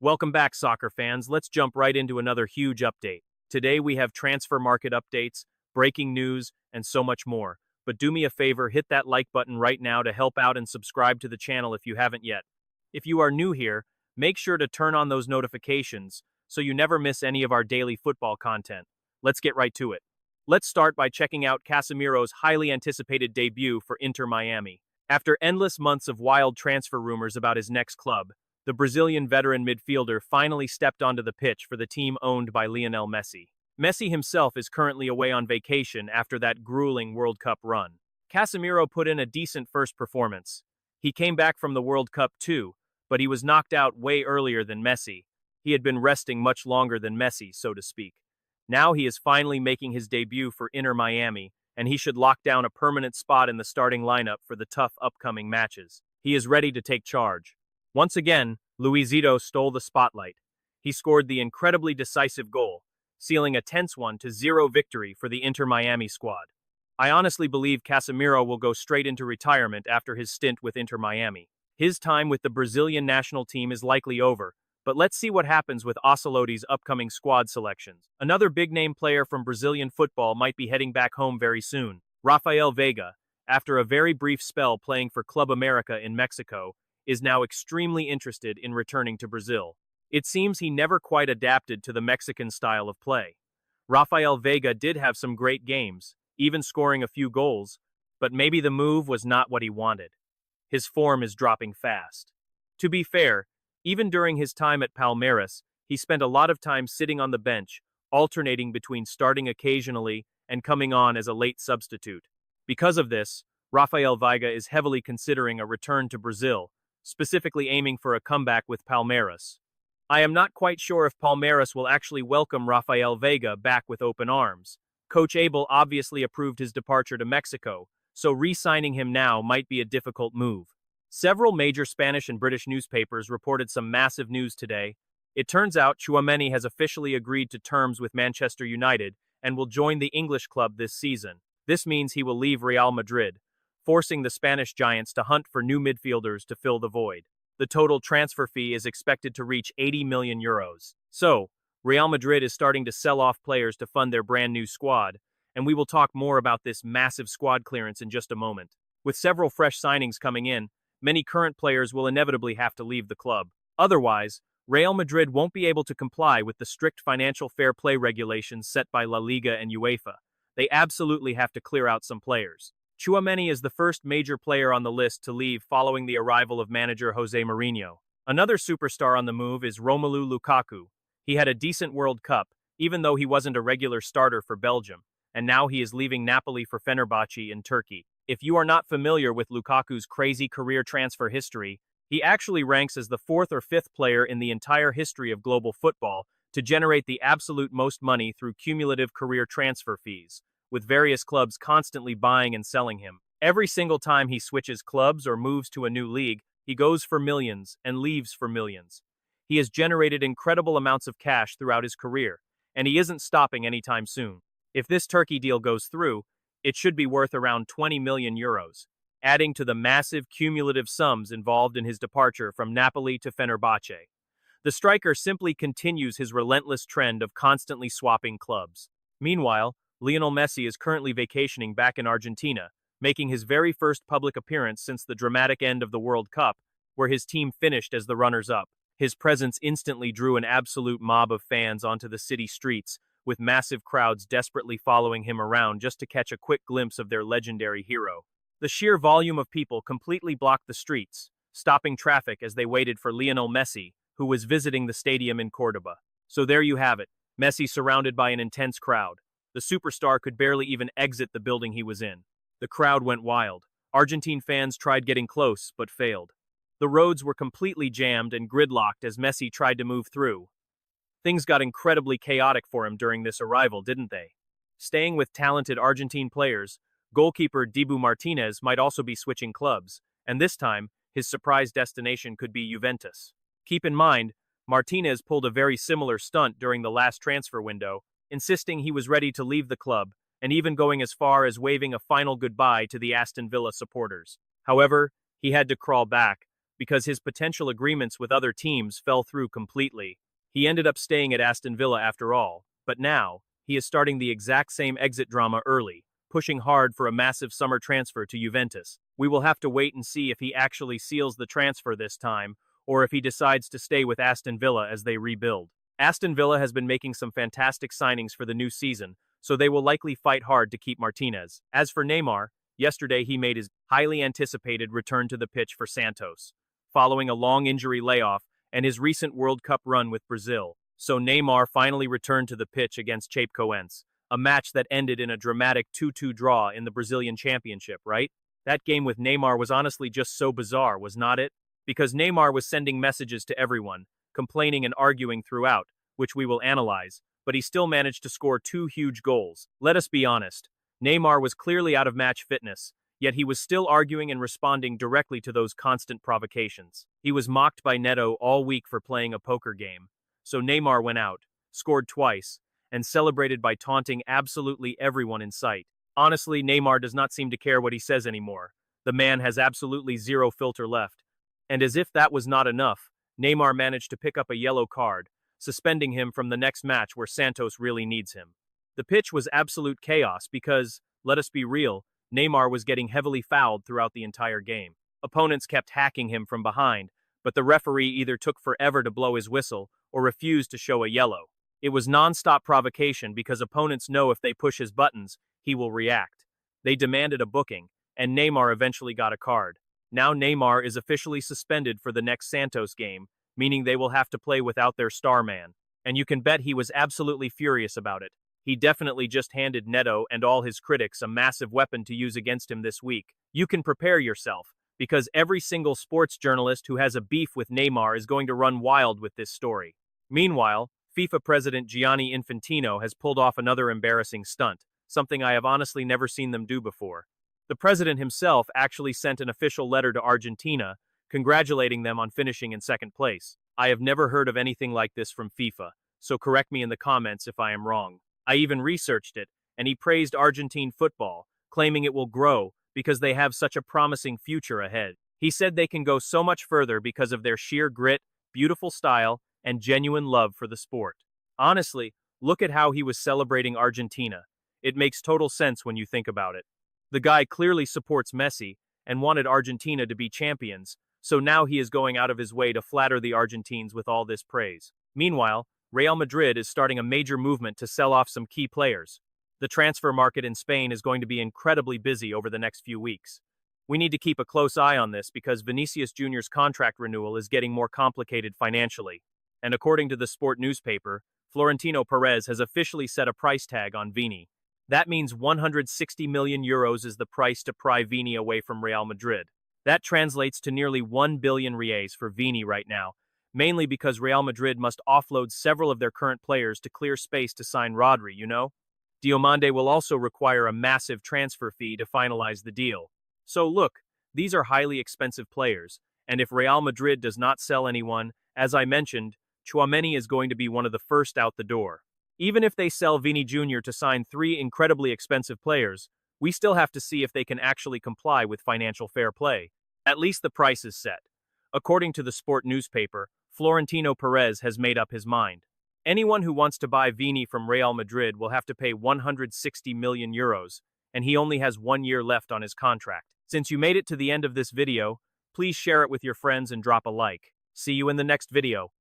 Welcome back, soccer fans. Let's jump right into another huge update. Today we have transfer market updates, breaking news, and so much more. But do me a favor, hit that like button right now to help out and subscribe to the channel if you haven't yet. If you are new here, make sure to turn on those notifications so you never miss any of our daily football content. Let's get right to it. Let's start by checking out Casemiro's highly anticipated debut for Inter Miami. After endless months of wild transfer rumors about his next club, the Brazilian veteran midfielder finally stepped onto the pitch for the team owned by Lionel Messi. Messi himself is currently away on vacation after that grueling World Cup run. Casemiro put in a decent first performance. He came back from the World Cup too, but he was knocked out way earlier than Messi. He had been resting much longer than Messi, so to speak. Now he is finally making his debut for Inter Miami, and he should lock down a permanent spot in the starting lineup for the tough upcoming matches. He is ready to take charge. Once again, Luisito stole the spotlight. He scored the incredibly decisive goal, sealing a tense 1-0 victory for the Inter Miami squad. I honestly believe Casemiro will go straight into retirement after his stint with Inter Miami. His time with the Brazilian national team is likely over, but let's see what happens with Ancelotti's upcoming squad selections. Another big-name player from Brazilian football might be heading back home very soon. Rafael Veiga, after a very brief spell playing for Club America in Mexico, is now extremely interested in returning to Brazil. It seems he never quite adapted to the Mexican style of play. Rafael Veiga did have some great games, even scoring a few goals, but maybe the move was not what he wanted. His form is dropping fast. To be fair, even during his time at Palmeiras, he spent a lot of time sitting on the bench, alternating between starting occasionally and coming on as a late substitute. Because of this, Rafael Veiga is heavily considering a return to Brazil, specifically aiming for a comeback with Palmeiras. I am not quite sure if Palmeiras will actually welcome Rafael Veiga back with open arms. Coach Abel obviously approved his departure to Mexico, so re-signing him now might be a difficult move. Several major Spanish and British newspapers reported some massive news today. It turns out Tchouaméni has officially agreed to terms with Manchester United and will join the English club this season. This means he will leave Real Madrid, forcing the Spanish giants to hunt for new midfielders to fill the void. The total transfer fee is expected to reach €80 million. So, Real Madrid is starting to sell off players to fund their brand new squad, and we will talk more about this massive squad clearance in just a moment. With several fresh signings coming in, many current players will inevitably have to leave the club. Otherwise, Real Madrid won't be able to comply with the strict financial fair play regulations set by La Liga and UEFA. They absolutely have to clear out some players. Tchouaméni is the first major player on the list to leave following the arrival of manager Jose Mourinho. Another superstar on the move is Romelu Lukaku. He had a decent World Cup, even though he wasn't a regular starter for Belgium, and now he is leaving Napoli for Fenerbahce in Turkey. If you are not familiar with Lukaku's crazy career transfer history, he actually ranks as the fourth or fifth player in the entire history of global football to generate the absolute most money through cumulative career transfer fees, with various clubs constantly buying and selling him. Every single time he switches clubs or moves to a new league, he goes for millions and leaves for millions. He has generated incredible amounts of cash throughout his career, and he isn't stopping anytime soon. If this Turkey deal goes through, it should be worth around €20 million, adding to the massive cumulative sums involved in his departure from Napoli to Fenerbahce. The striker simply continues his relentless trend of constantly swapping clubs. Meanwhile, Lionel Messi is currently vacationing back in Argentina, making his very first public appearance since the dramatic end of the World Cup, where his team finished as the runners-up. His presence instantly drew an absolute mob of fans onto the city streets, with massive crowds desperately following him around just to catch a quick glimpse of their legendary hero. The sheer volume of people completely blocked the streets, stopping traffic as they waited for Lionel Messi, who was visiting the stadium in Cordoba. So there you have it, Messi surrounded by an intense crowd. The superstar could barely even exit the building he was in. The crowd went wild. Argentine fans tried getting close, but failed. The roads were completely jammed and gridlocked as Messi tried to move through. Things got incredibly chaotic for him during this arrival, didn't they? Staying with talented Argentine players, goalkeeper Dibu Martinez might also be switching clubs, and this time, his surprise destination could be Juventus. Keep in mind, Martinez pulled a very similar stunt during the last transfer window, insisting he was ready to leave the club, and even going as far as waving a final goodbye to the Aston Villa supporters. However, he had to crawl back, because his potential agreements with other teams fell through completely. He ended up staying at Aston Villa after all, but now, he is starting the exact same exit drama early, pushing hard for a massive summer transfer to Juventus. We will have to wait and see if he actually seals the transfer this time, or if he decides to stay with Aston Villa as they rebuild. Aston Villa has been making some fantastic signings for the new season, so they will likely fight hard to keep Martinez. As for Neymar, yesterday he made his highly anticipated return to the pitch for Santos, following a long injury layoff and his recent World Cup run with Brazil. So Neymar finally returned to the pitch against Chapecoense, a match that ended in a dramatic 2-2 draw in the Brazilian Championship, right? That game with Neymar was honestly just so bizarre, was not it? Because Neymar was sending messages to everyone, complaining and arguing throughout, which we will analyze, but he still managed to score 2 huge goals. Let us be honest, Neymar was clearly out of match fitness, yet he was still arguing and responding directly to those constant provocations. He was mocked by Neto all week for playing a poker game, so Neymar went out, scored twice, and celebrated by taunting absolutely everyone in sight. Honestly, Neymar does not seem to care what he says anymore. The man has absolutely zero filter left. And as if that was not enough, Neymar managed to pick up a yellow card, suspending him from the next match where Santos really needs him. The pitch was absolute chaos because, let us be real, Neymar was getting heavily fouled throughout the entire game. Opponents kept hacking him from behind, but the referee either took forever to blow his whistle or refused to show a yellow. It was non-stop provocation because opponents know if they push his buttons, he will react. They demanded a booking, and Neymar eventually got a card. Now Neymar is officially suspended for the next Santos game, meaning they will have to play without their star man. And you can bet he was absolutely furious about it. He definitely just handed Neto and all his critics a massive weapon to use against him this week. You can prepare yourself, because every single sports journalist who has a beef with Neymar is going to run wild with this story. Meanwhile, FIFA President Gianni Infantino has pulled off another embarrassing stunt, something I have honestly never seen them do before. The president himself actually sent an official letter to Argentina, congratulating them on finishing in second place. I have never heard of anything like this from FIFA, so correct me in the comments if I am wrong. I even researched it, and he praised Argentine football, claiming it will grow because they have such a promising future ahead. He said they can go so much further because of their sheer grit, beautiful style, and genuine love for the sport. Honestly, look at how he was celebrating Argentina. It makes total sense when you think about it. The guy clearly supports Messi and wanted Argentina to be champions, so now he is going out of his way to flatter the Argentines with all this praise. Meanwhile, Real Madrid is starting a major movement to sell off some key players. The transfer market in Spain is going to be incredibly busy over the next few weeks. We need to keep a close eye on this because Vinicius Junior's contract renewal is getting more complicated financially. And according to the Sport newspaper, Florentino Perez has officially set a price tag on Vini. That means 160 million euros is the price to pry Vini away from Real Madrid. That translates to nearly 1 billion reais for Vini right now, mainly because Real Madrid must offload several of their current players to clear space to sign Rodri, you know? Diomande will also require a massive transfer fee to finalize the deal. So look, these are highly expensive players, and if Real Madrid does not sell anyone, as I mentioned, Tchouaméni is going to be one of the first out the door. Even if they sell Vini Jr. to sign 3 incredibly expensive players, we still have to see if they can actually comply with financial fair play. At least the price is set. According to the Sport newspaper, Florentino Perez has made up his mind. Anyone who wants to buy Vini from Real Madrid will have to pay 160 million euros, and he only has 1 year left on his contract. Since you made it to the end of this video, please share it with your friends and drop a like. See you in the next video.